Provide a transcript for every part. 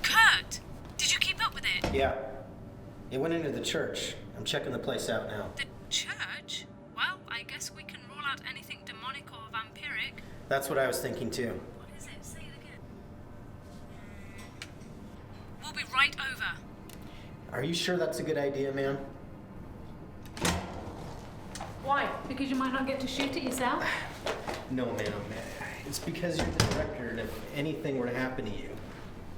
Kurt! Did you keep up with it? Yeah. It went into the church. I'm checking the place out now. The church? Well, I guess we can rule out anything demonic or vampiric. That's what I was thinking too. What is it? Say it again. We'll be right over. Are you sure that's a good idea, ma'am? Why? Because you might not get to shoot it yourself? No, ma'am. It's because you're the director, and if anything were to happen to you.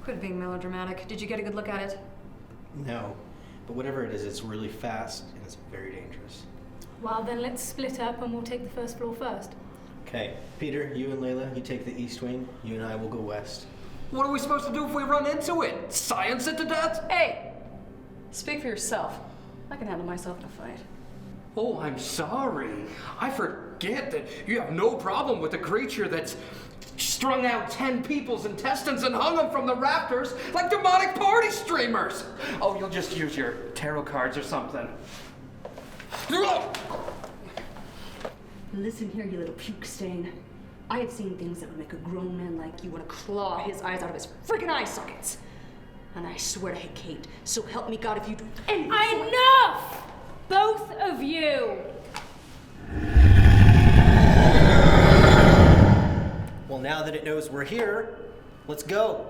Quit being melodramatic. Did you get a good look at it? No. But whatever it is, it's really fast, and it's very dangerous. Well, then let's split up and we'll take the first floor first. Okay. Peter, you and Layla, you take the east wing. You and I will go west. What are we supposed to do if we run into it? Science it to death? Hey! Speak for yourself. I can handle myself in a fight. Oh, I'm sorry. I forget that you have no problem with a creature that's strung out 10 people's intestines and hung them from the rafters like demonic party streamers. Oh, you'll just use your tarot cards or something. Listen here, you little puke stain. I have seen things that would make a grown man like you want to claw his eyes out of his freaking eye sockets. And I swear to Kate, so help me God if you do anything. Enough! Both of you! Well, now that it knows we're here, let's go.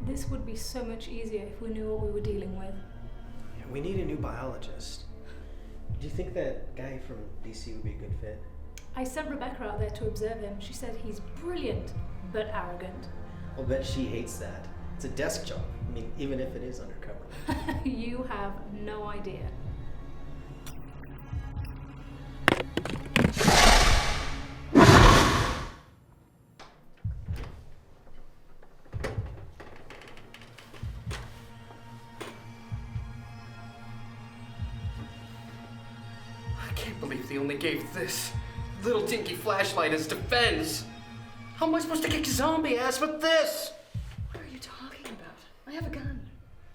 This would be so much easier if we knew what we were dealing with. Yeah, we need a new biologist. Do you think that guy from DC would be a good fit? I sent Rebecca out there to observe him. She said he's brilliant, but arrogant. I'll bet she hates that. It's a desk job. I mean, even if it is undercover. You have no idea. I can't believe they only gave this little dinky flashlight as defense. How am I supposed to kick zombie ass with this? What are you talking about? I have a gun.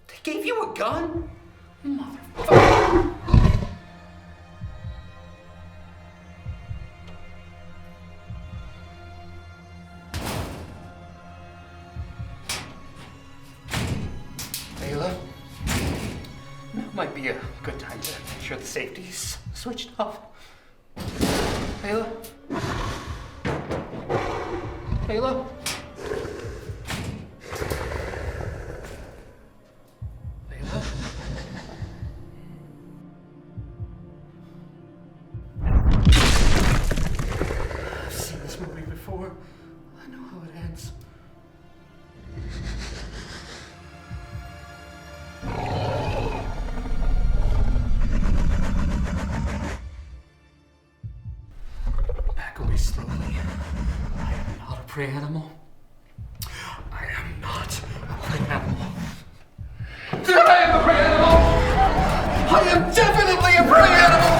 They gave you a gun? Motherfucker. Layla? Now might be a good time to make sure the safety's switched off. Layla? Layla? Layla? I've seen this movie before. I know how it ends. Back away slowly. I am not a prey animal. I am not a prey animal. I am a prey animal! I am definitely a prey animal!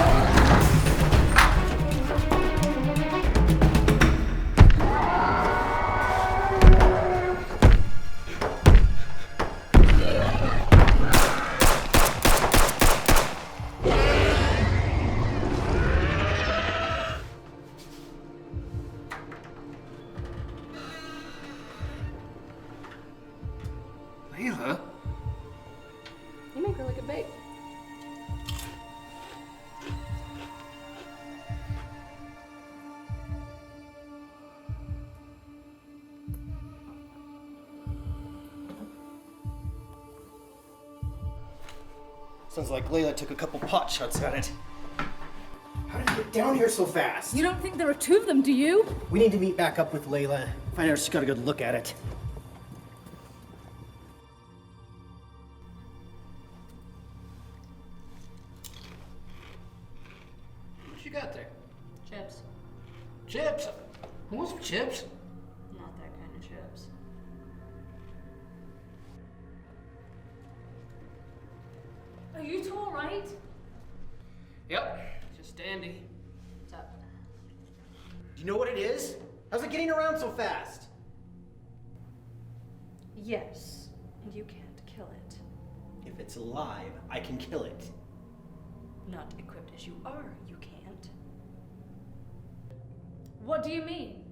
Layla? You make really good bait. Sounds like Layla took a couple pot shots at it. How did you get down here so fast? You don't think there are two of them, do you? We need to meet back up with Layla. Find out if she's got a good look at it. What you got there? Chips. Chips? Who wants some chips? Not that kind of chips. Are you two alright? Yep, just dandy. What's up? Do you know what it is? How's it getting around so fast? Yes, and you can't kill it. If it's alive, I can kill it. Not equipped as you are, you can't. What do you mean?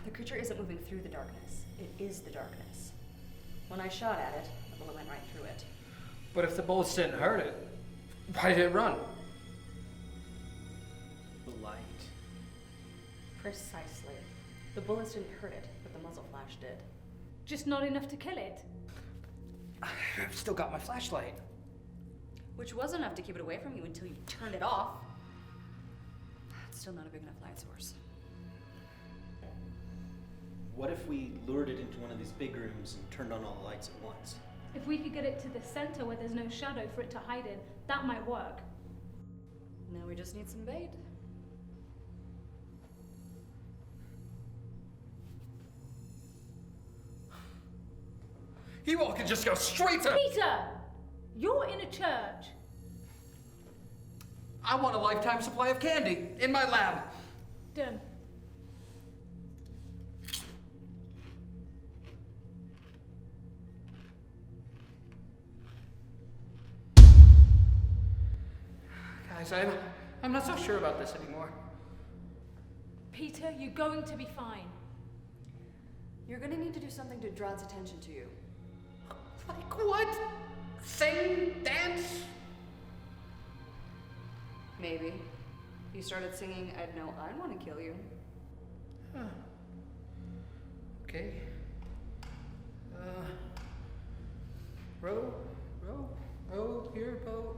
The creature isn't moving through the darkness. It is the darkness. When I shot at it, the bullet went right through it. But if the bullets didn't hurt it, why did it run? The light. Precisely. The bullets didn't hurt it, but the muzzle flash did. Just not enough to kill it? I've still got my flashlight. Which was enough to keep it away from you until you turned it off. It's still not a big enough light source. What if we lured it into one of these big rooms and turned on all the lights at once? If we could get it to the center where there's no shadow for it to hide in, that might work. Now we just need some bait. You all could just go straight to. Peter! You're in a church. I want a lifetime supply of candy in my lab. Done. Guys, I'm not so sure about this anymore. Peter, you're going to be fine. You're gonna need to do something to draw its attention to you. Like what? Sing? Dance? Maybe. If you started singing, I'd know I'd want to kill you. Huh. Okay. Row, row, row your boat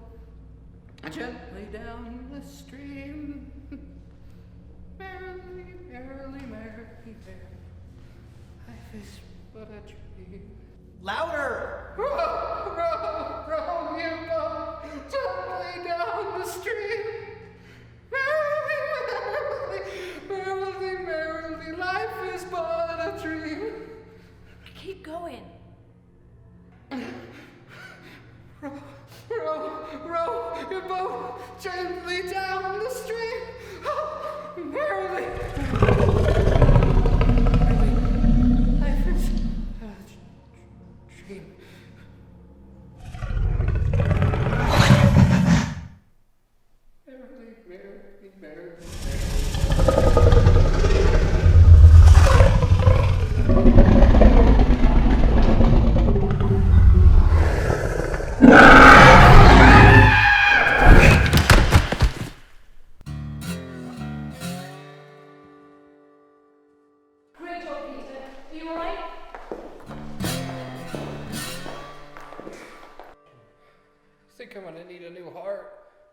gently down the stream. Merrily, merrily, merrily, merrily. Life is but a dream. Louder! Row, row, row your boat gently down the stream. Merrily, merrily, merrily, merrily, life is but a dream. Keep going. Row, row, row your boat gently down the stream. Oh, merrily, merrily, life is a dream. Merrily, merrily, merrily. Great job, Peter. Are you alright? I think I'm gonna need a new heart.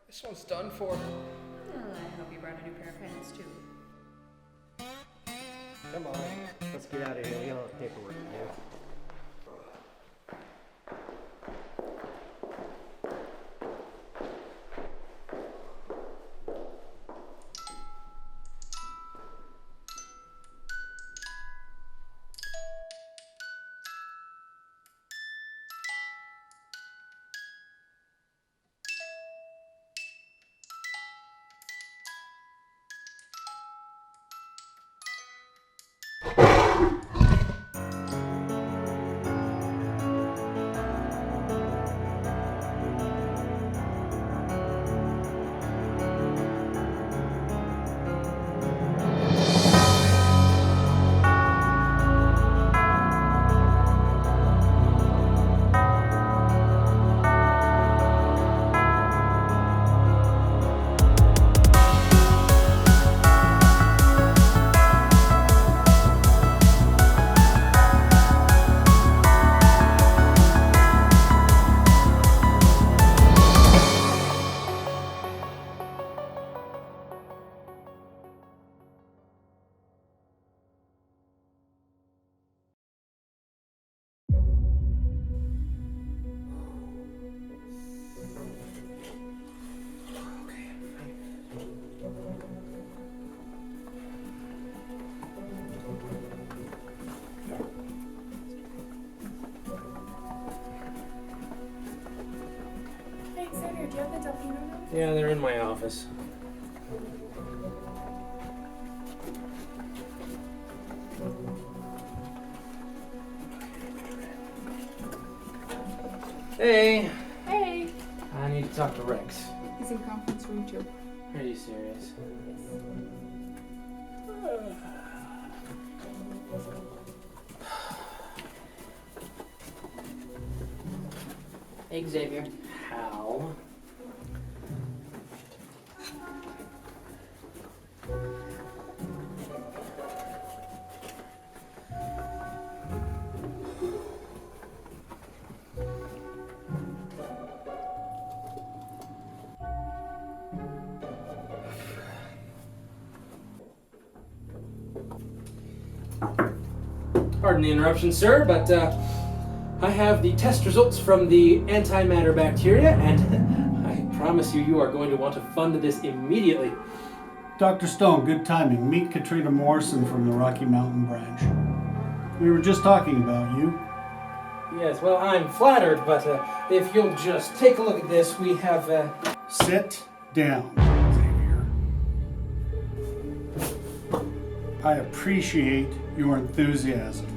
This one's done for. Well, I hope you brought a new pair of pants, too. Come on, let's get out of here. We all have paperwork to do. Yeah, they're in my office. Hey! Hey! I need to talk to Rex. He's in conference room 2. Are you serious? Hey, Xavier. How? Pardon the interruption, sir, but I have the test results from the antimatter bacteria, and I promise you, you are going to want to fund this immediately. Dr. Stone, good timing. Meet Katrina Morrison from the Rocky Mountain branch. We were just talking about you. Yes, well, I'm flattered, but if you'll just take a look at this, we have... Sit down, Xavier. I appreciate your enthusiasm,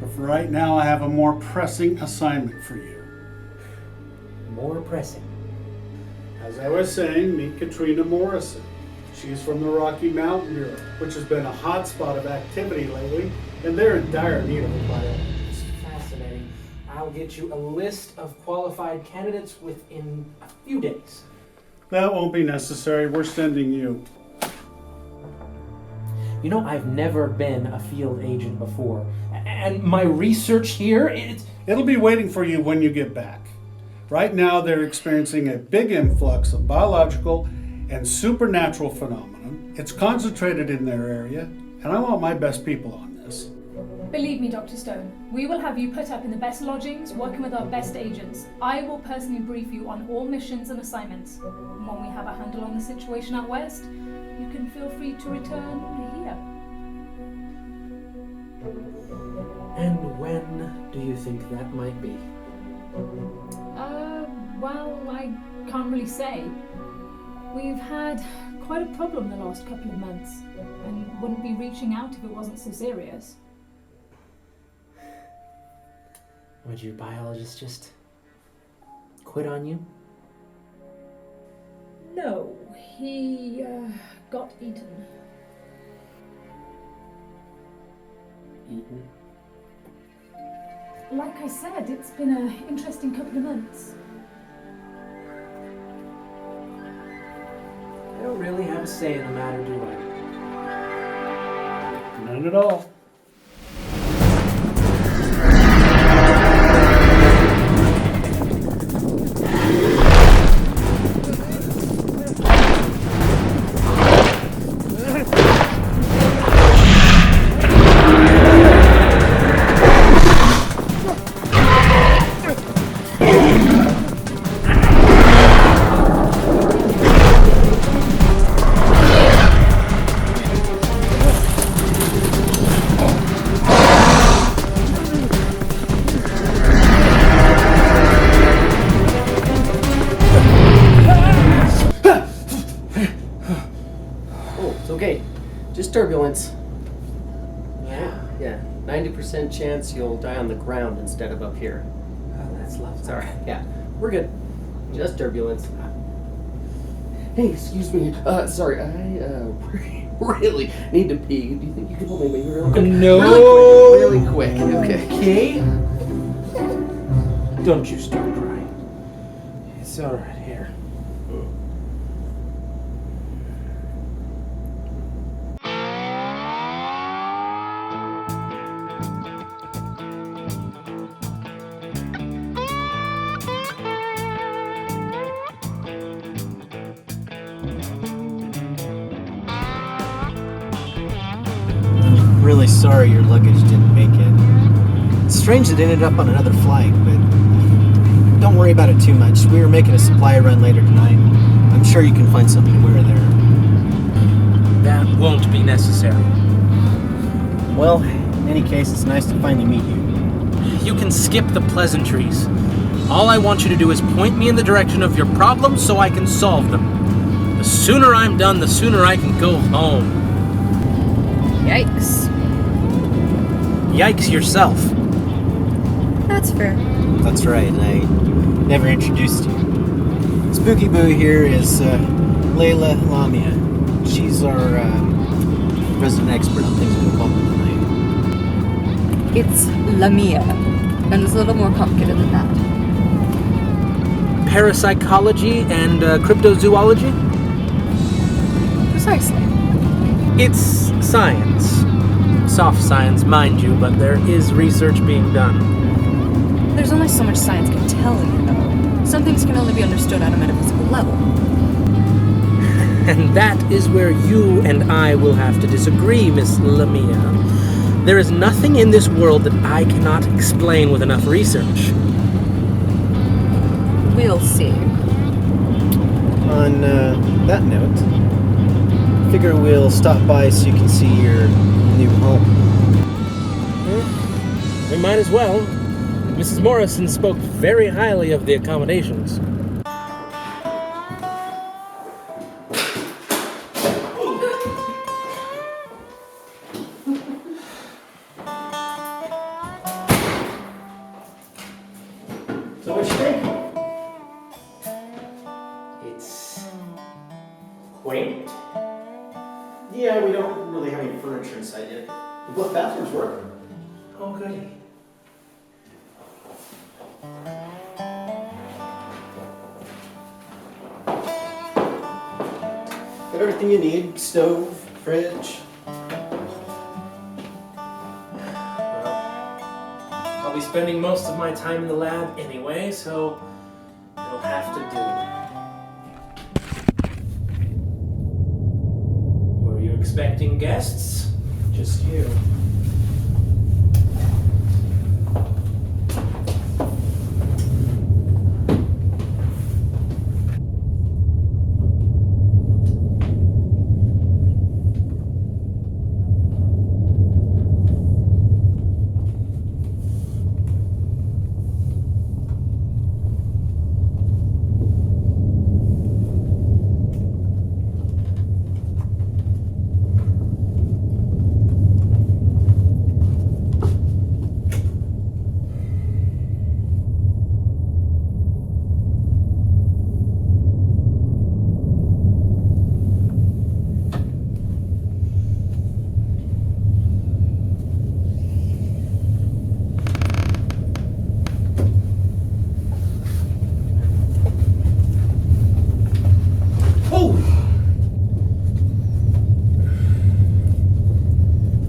but for right now I have a more pressing assignment for you. More pressing. As I was saying, meet Katrina Morrison. She's from the Rocky Mountain Bureau, which has been a hot spot of activity lately, and they're in dire need of a biologist. Fascinating. I'll get you a list of qualified candidates within a few days. That won't be necessary. We're sending you. You know, I've never been a field agent before, and my research here, It'll be waiting for you when you get back. Right now, they're experiencing a big influx of biological and supernatural phenomenon. It's concentrated in their area, and I want my best people on this. Believe me, Dr. Stone, we will have you put up in the best lodgings, working with our best agents. I will personally brief you on all missions and assignments. And when we have a handle on the situation out west, you can feel free to return here. And when do you think that might be? Well, I can't really say. We've had quite a problem the last couple of months, and wouldn't be reaching out if it wasn't so serious. Would your biologist just quit on you? No, he got eaten. Eaten? Like I said, it's been an interesting couple of months. I don't really have a say in the matter, do I? None at all. Turbulence. Yeah. Yeah. 90% chance you'll die on the ground instead of up here. Oh, that's lovely. Sorry. Yeah. We're good. Just turbulence. Hey, excuse me. Sorry, I really need to pee. Do you think you could hold me maybe real quick? No. Really quick. Okay. Okay. Don't you start crying. It's all right. Here. Really sorry your luggage didn't make it. It's strange it ended up on another flight, but don't worry about it too much. We were making a supply run later tonight. I'm sure you can find something to wear there. That won't be necessary. Well, in any case, it's nice to finally meet you. You can skip the pleasantries. All I want you to do is point me in the direction of your problems so I can solve them. sooner I'm done, the sooner I can go home. Yikes. Yikes yourself. That's fair. That's right, I never introduced you. Spooky Boo here is Layla Lamia. She's our resident expert on things with bumper tonight. It's Lamia, and it's a little more complicated than that. Parapsychology and cryptozoology? Precisely. It's science. Soft science, mind you, but there is research being done. There's only so much science can tell you, though. Some things can only be understood at a metaphysical level. And that is where you and I will have to disagree, Miss Lamia. There is nothing in this world that I cannot explain with enough research. We'll see. On that note, I figure we'll stop by so you can see your new home. We might as well. Mrs. Morrison spoke very highly of the accommodations. So what you think? It's quaint. Yeah, we don't really have any furniture inside yet. Both bathrooms work. Oh, goody. Got everything you need. Stove, fridge. I'll be spending most of my time in the lab anyway, so it'll have to do. Were you expecting guests? Just you.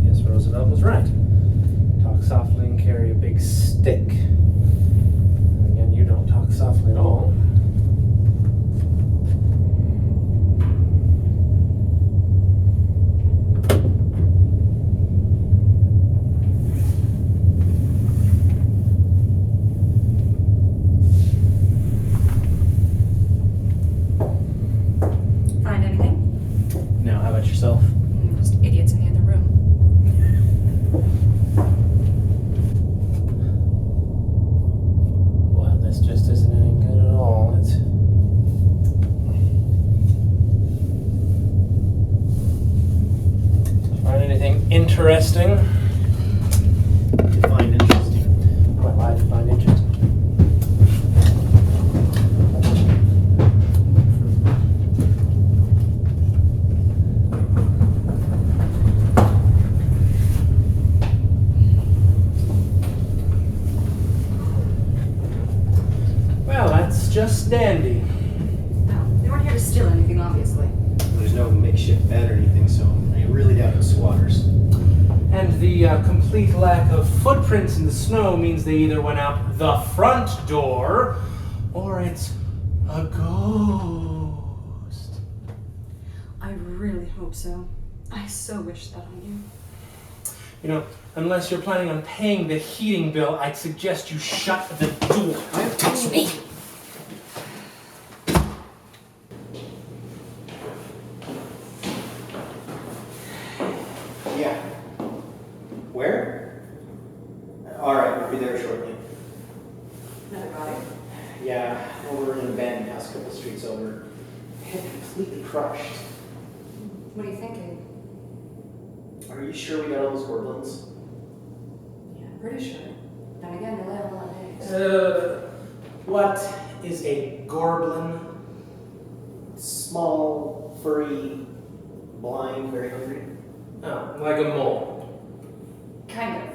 Yes, Roosevelt was right. Talk softly and carry a big stick. And again, you don't talk softly at all. Find anything? No, how about yourself? Just idiots in the other room. Well, this just isn't any good at all. Find anything interesting? Find interesting. Well, I find interesting. Well, that's just dandy. No, they weren't here to steal anything, obviously. There's no makeshift bed or anything, so I really doubt it's squatters. And the complete lack of footprints in the snow means they either went out the front door or it's a ghost. I really hope so. I so wish that on you. You know, unless you're planning on paying the heating bill, I'd suggest you shut the door. Don't touch me! Yeah. Where? Alright, we'll be there shortly. Another guy? Yeah, over in an abandoned house a couple streets over. completely crushed. What are you thinking? Are you sure we got all those goblins? Yeah, I'm pretty sure. Then again, they lay on a lot of eggs. What is a gorblin? Small, furry, blind, very hungry. Oh, like a mole. Kind of.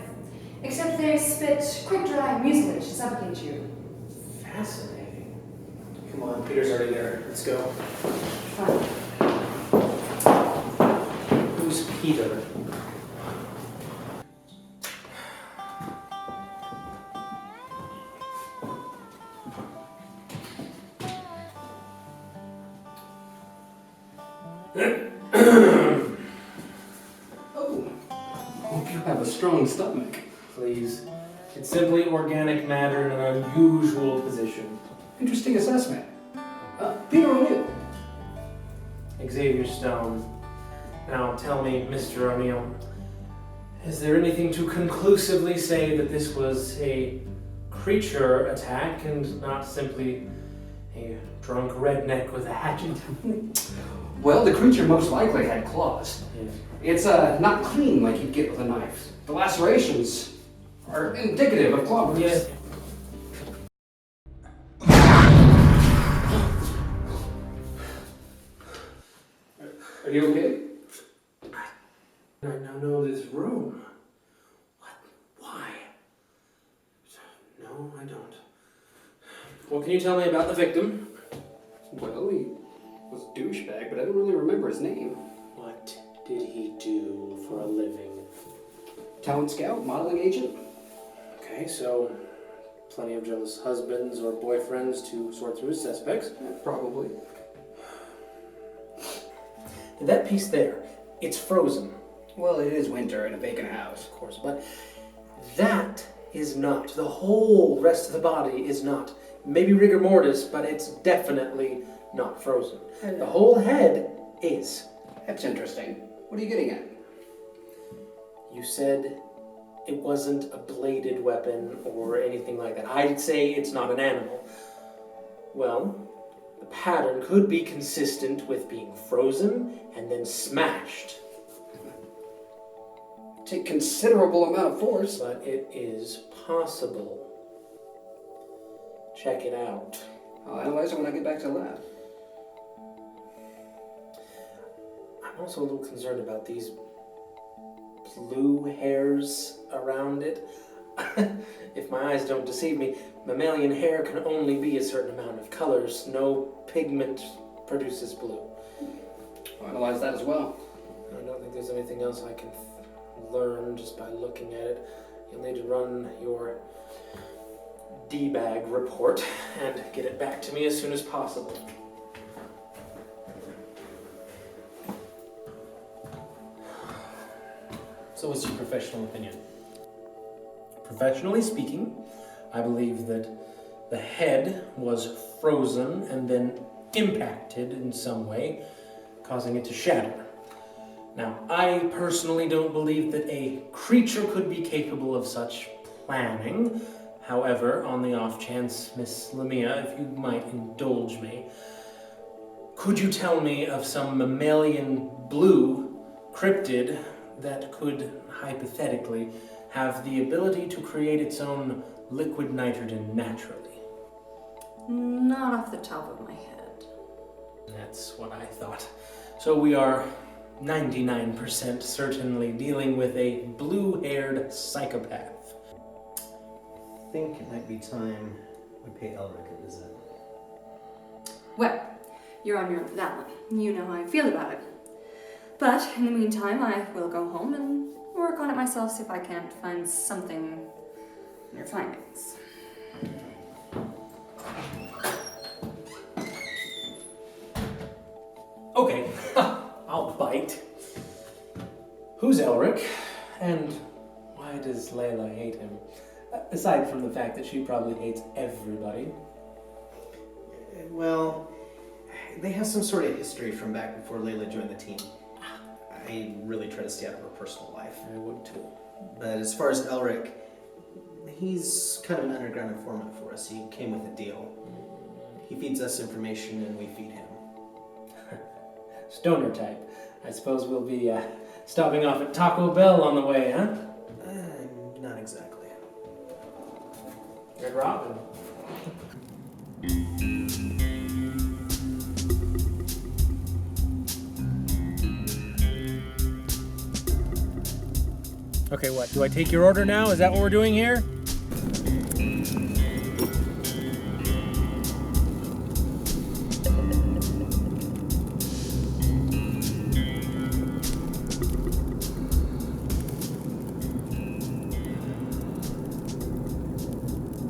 Except they spit quick, dry mucilage to suffocate you. Fascinating. Come on, Peter's already there. Let's go. Fine. Who's Peter? Oh, hope you have a strong stomach. Please. It's simply organic matter in an unusual position. Interesting assessment. Peter O'Neill. Xavier Stone. Now tell me, Mr. O'Neill, is there anything to conclusively say that this was a creature attack and not simply a drunk redneck with a hatchet? Well, the creature most likely had claws. Yes. It's not clean like you'd get with a knife. The lacerations are indicative of claw marks. Yes. Are you okay? I now know this room. What? Why? No, I don't. What can you tell me about the victim? Well, he was a douchebag, but I don't really remember his name. What did he do for a living? Talent scout, modeling agent. Okay, so plenty of jealous husbands or boyfriends to sort through his suspects. Probably. That piece there, it's frozen. Well, it is winter in a vacant house. Of course, but that is not. The whole rest of the body is not. Maybe rigor mortis, but it's definitely not frozen. The whole head is. That's interesting. What are you getting at? You said it wasn't a bladed weapon or anything like that. I'd say it's not an animal. Well, the pattern could be consistent with being frozen and then smashed. Take considerable amount of force. But it is possible. Check it out. I'll analyze it when I get back to the lab. I'm also a little concerned about these blue hairs around it. If my eyes don't deceive me, mammalian hair can only be a certain amount of colors. No pigment produces blue. I'll analyze that as well. I don't think there's anything else I can learn just by looking at it. You'll need to run your D-bag report and get it back to me as soon as possible. So what's your professional opinion? Professionally speaking, I believe that the head was frozen and then impacted in some way, causing it to shatter. Now, I personally don't believe that a creature could be capable of such planning. However, on the off chance, Miss Lamia, if you might indulge me, could you tell me of some mammalian blue cryptid that could, hypothetically, have the ability to create its own liquid nitrogen naturally? Not off the top of my head. That's what I thought. So we are 99% certainly dealing with a blue-haired psychopath. I think it might be time we pay Elric a visit. Well, you're on your own for that one. You know how I feel about it. But in the meantime, I will go home and work on it myself, see if I can't find something in your findings. Okay, I'll bite. Who's Elric? And why does Layla hate him? Aside from the fact that she probably hates everybody. Well, they have some sort of history from back before Layla joined the team. I really try to stay out of her personal life. I would too. But as far as Elric, he's kind of an underground informant for us. He came with a deal. He feeds us information and we feed him. stoner type. I suppose we'll be stopping off at Taco Bell on the way, huh? Not exactly. Red Robin. Okay, what? Do I take your order now? Is that what we're doing here?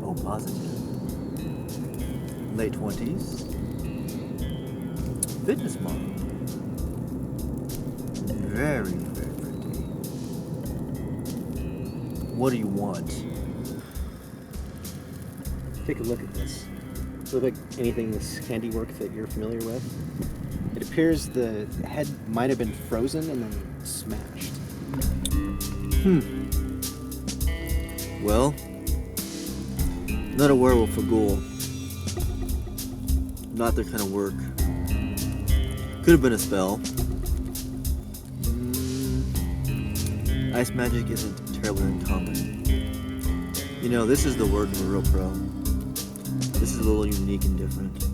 Oh, positive. Late 20s. Fitness model. Very, very pretty. What do you want? Take a look at this. Does it look like anything in this handiwork that you're familiar with? It appears the head might have been frozen and then smashed. Well, not a werewolf or ghoul. Not their kind of work. Could have been a spell. Ice magic isn't terribly uncommon. You know, this is the word of a real pro. This is a little unique and different.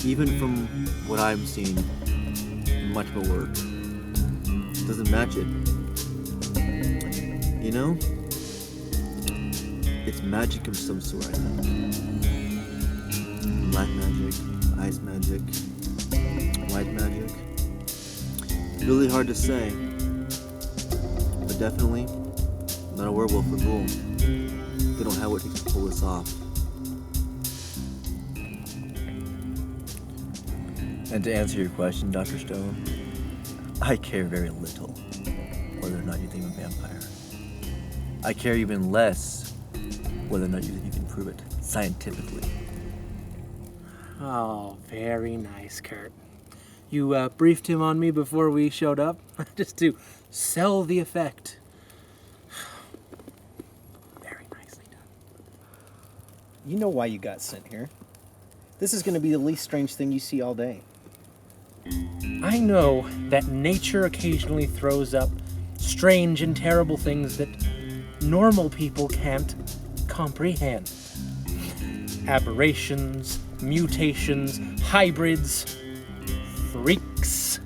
Even from what I'm seeing in much of my work, doesn't match it. You know? It's magic of some sort, I think. Black magic, ice magic, white magic. Really hard to say. But definitely not a werewolf or ghoul. They don't have what it takes to pull this off. And to answer your question, Dr. Stone, I care very little whether or not you think I'm a vampire. I care even less whether or not you think you can prove it scientifically. Oh, very nice, Kurt. You briefed him on me before we showed up, just to sell the effect. Very nicely done. You know why you got sent here. This is going to be the least strange thing you see all day. I know that nature occasionally throws up strange and terrible things that normal people can't comprehend. Aberrations, mutations, hybrids, freaks.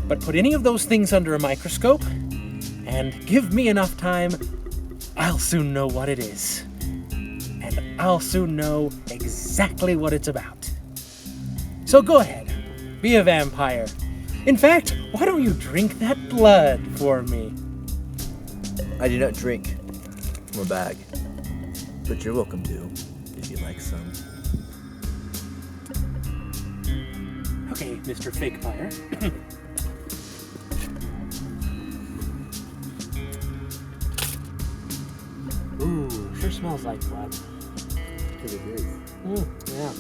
But put any of those things under a microscope, and give me enough time, I'll soon know what it is. And I'll soon know exactly what it's about. So go ahead, be a vampire. In fact, why don't you drink that blood for me? I do not drink from a bag, but you're welcome to, if you'd like some. Okay, Mr. Fake Fire. Ooh, sure smells like blood. Because it is. Yeah.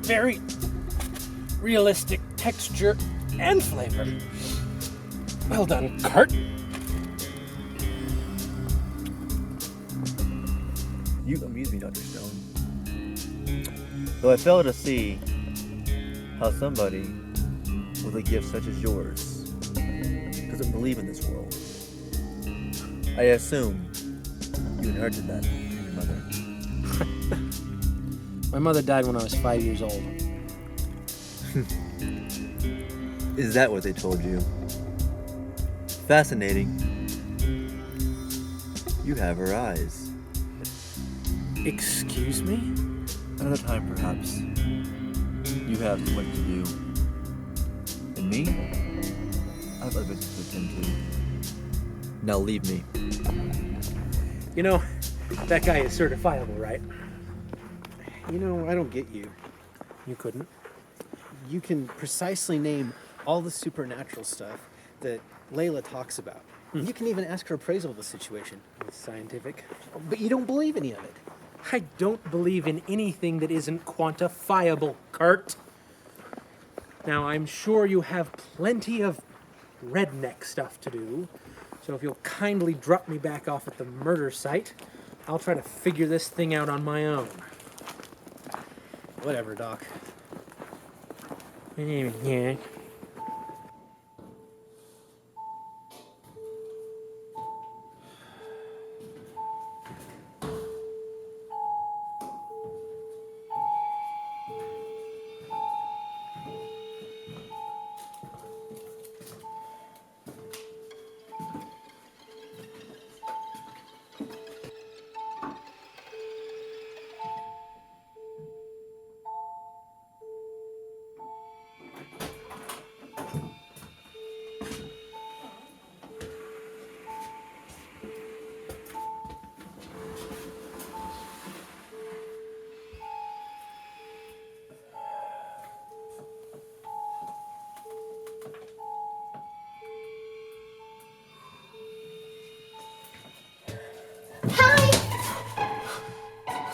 Very realistic texture and flavor. Well done, Kurt. You amuse me, Dr. Stone. Though I fail to see how somebody with a gift such as yours doesn't believe in this world. I assume you inherited that from your mother. My mother died when I was 5 years old. Is that what they told you? Fascinating. You have her eyes. Excuse me? Another time, perhaps. You have too much to do. And me? I've other business to attend to. Now leave me. You know, that guy is certifiable, right? You know, I don't get you. You couldn't? You can precisely name all the supernatural stuff that Layla talks about. You can even ask her appraisal of the situation. It's scientific. But you don't believe any of it. I don't believe in anything that isn't quantifiable, Kurt. Now, I'm sure you have plenty of redneck stuff to do, so if you'll kindly drop me back off at the murder site, I'll try to figure this thing out on my own. Whatever, Doc. Yeah.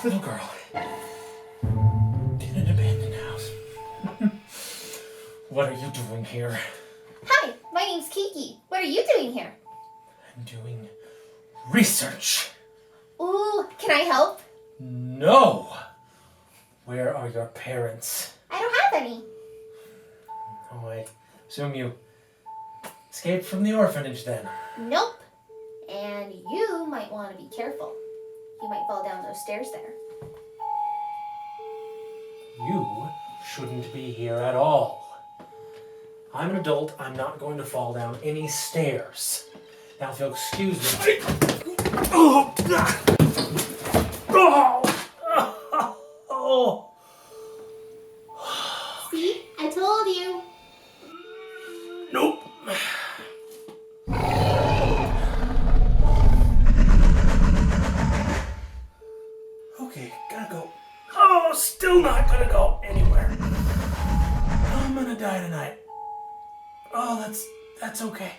Little girl. In an abandoned house. What are you doing here? Hi, my name's Kiki. What are you doing here? I'm doing research. Ooh, can I help? No! Where are your parents? I don't have any. Oh, I assume you escaped from the orphanage then. Nope. And you might want to be careful. You might fall down those stairs there. You shouldn't be here at all. I'm an adult. I'm not going to fall down any stairs. Now, if you'll excuse me. Oh! Oh! See? I told you. Nope. Okay, gotta go. Oh, still not gonna go anywhere. I'm gonna die tonight. Oh, that's okay.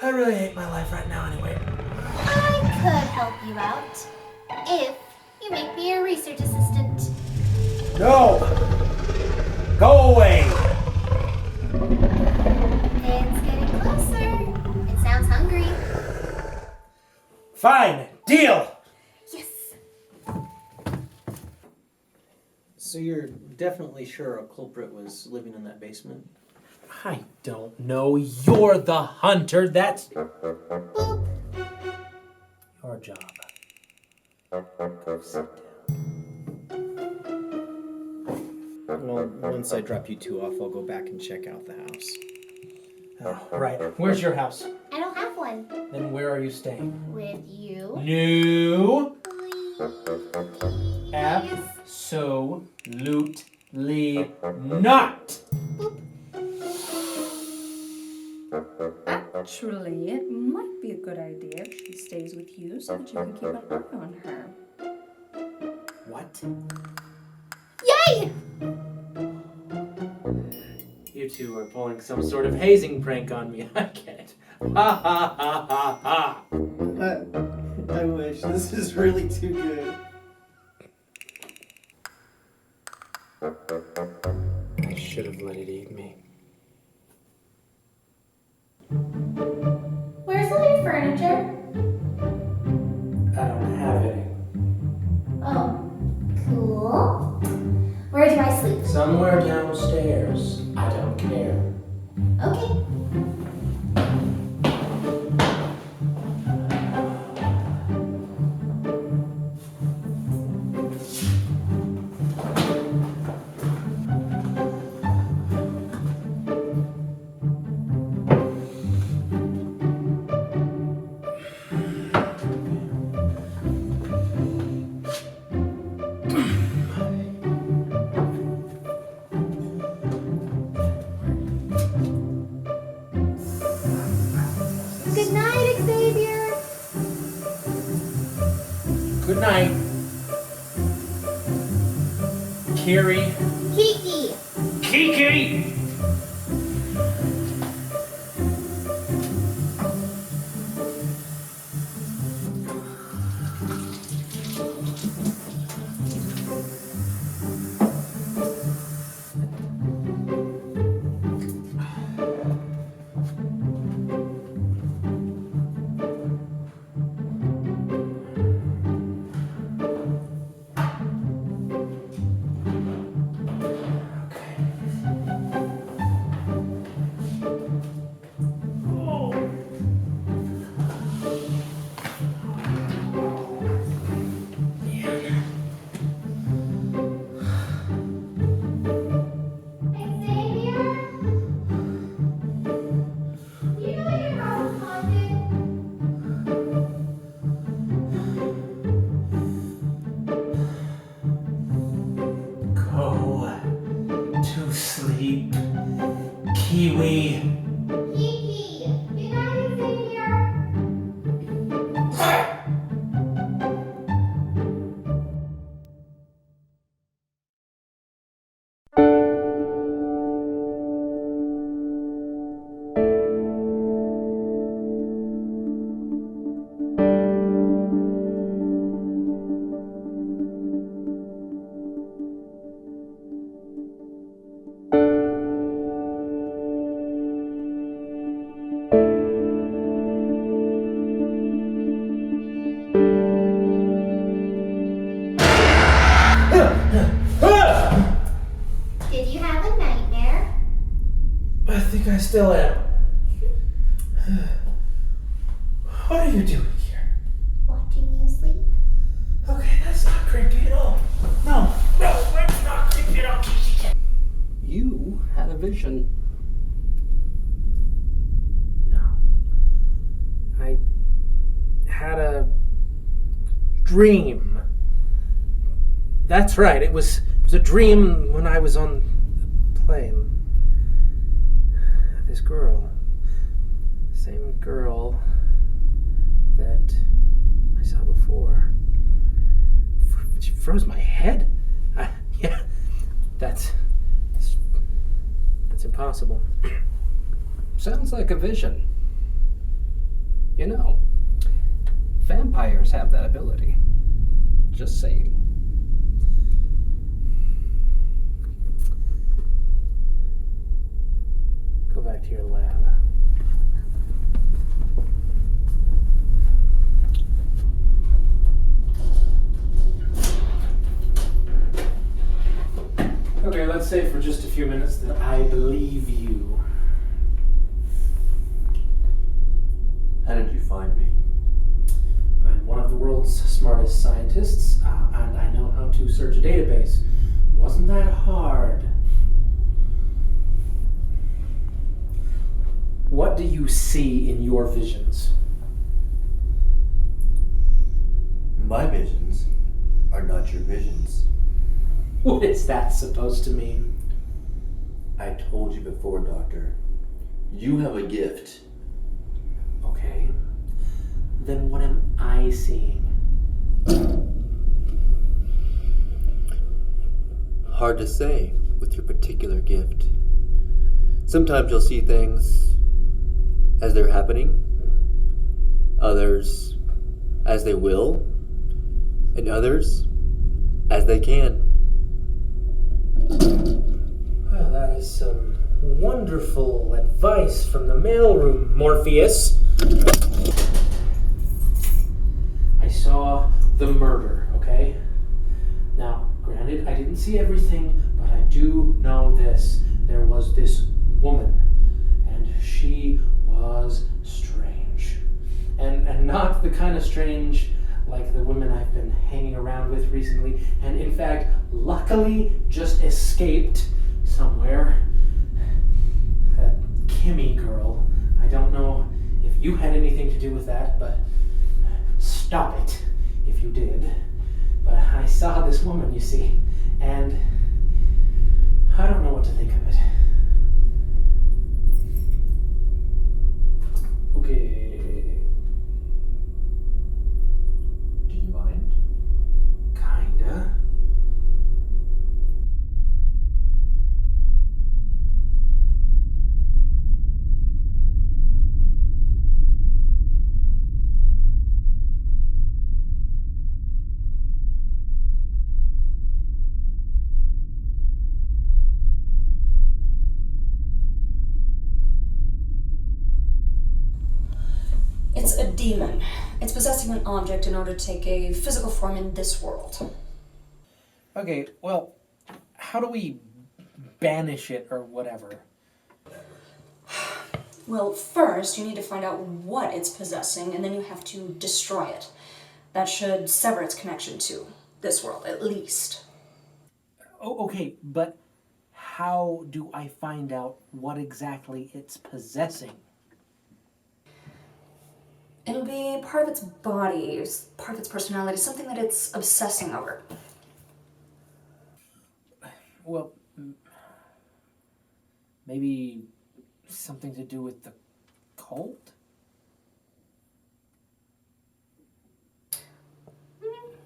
I really hate my life right now anyway. I could help you out. If you make me a research assistant. No! Go away! It's getting closer. It sounds hungry. Fine, deal! Yes. So you're definitely sure a culprit was living in that basement? I don't know. You're the hunter. That's Boop. your job. Go sit down. Well, once I drop you two off, I'll go back and check out the house. Oh, right. Where's your house? I don't have one. Then where are you staying? With you. No. Please. Absolutely not. Actually, it might be a good idea if she stays with you so that you can keep an eye on her. What? Yay! You two are pulling some sort of hazing prank on me. I get it. Ha ha ha ha ha. I wish. This is really too good. I should have let it eat me. Where's all your furniture? I don't have any. Oh, cool. Where do I sleep? Somewhere downstairs. I don't care. Okay. Good night, Xavier. Good night. Kiri. Kiki. Kiki! to sleep, Kiwi. Kiki, can I stay here? Did you have a nightmare? I think I still am. What are you doing here? Watching you sleep? Okay, that's not creepy at all. No, that's not creepy at all. You had a vision. No. I had a dream. That's right, it was a dream when I was on the plane. This girl. Same girl that I saw before. She froze my head? Yeah, that's impossible. Sounds like a vision. You know, vampires have that ability. Just saying. Go back to your lab. Okay, let's say for just a few minutes that I believe you. How did you find me? I'm one of the world's smartest scientists, and I know how to search a database. Wasn't that hard? What do you see in your visions? My visions are not your visions. What is that supposed to mean? I told you before, Doctor. You have a gift. Okay. Then what am I seeing? Hard to say with your particular gift. Sometimes you'll see things as they're happening, others as they will, and others as they can. Well, that is some wonderful advice from the mailroom, Morpheus. I saw the murder, okay? Now, granted, I didn't see everything, but I do know this. There was this woman, and she was strange. And not the kind of strange like the women I've been hanging around with recently, and in fact, luckily just escaped somewhere. That Kimmy girl, I don't know if you had anything to do with that, but stop it if you did. But I saw this woman, you see, and I don't know what to think of it. Okay. Do you mind? Kinda. It's a demon. It's possessing an object in order to take a physical form in this world. Okay, well, how do we banish it or whatever? Well, first you need to find out what it's possessing, and then you have to destroy it. That should sever its connection to this world, at least. Oh, okay, but how do I find out what exactly it's possessing? It'll be part of its body, part of its personality, something that it's obsessing over. Well, Maybe something to do with the cult?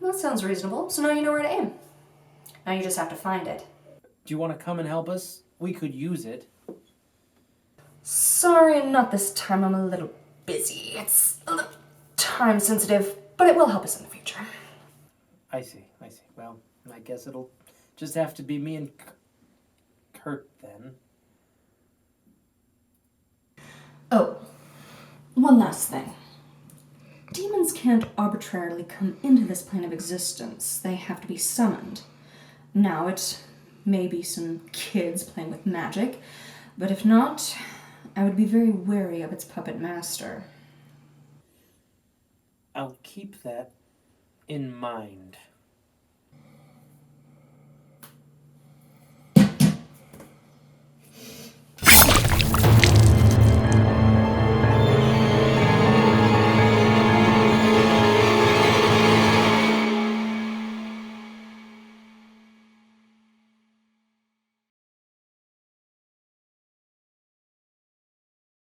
That sounds reasonable. So now you know where to aim. Now you just have to find it. Do you want to come and help us? We could use it. Sorry, not this time. I'm a little busy. It's a little time sensitive, but it will help us in the future. I see. Well, I guess it'll just have to be me and Kurt then. Oh, one last thing. Demons can't arbitrarily come into this plane of existence. They have to be summoned. Now, it may be some kids playing with magic, but if not, I would be very wary of its puppet master. I'll keep that in mind.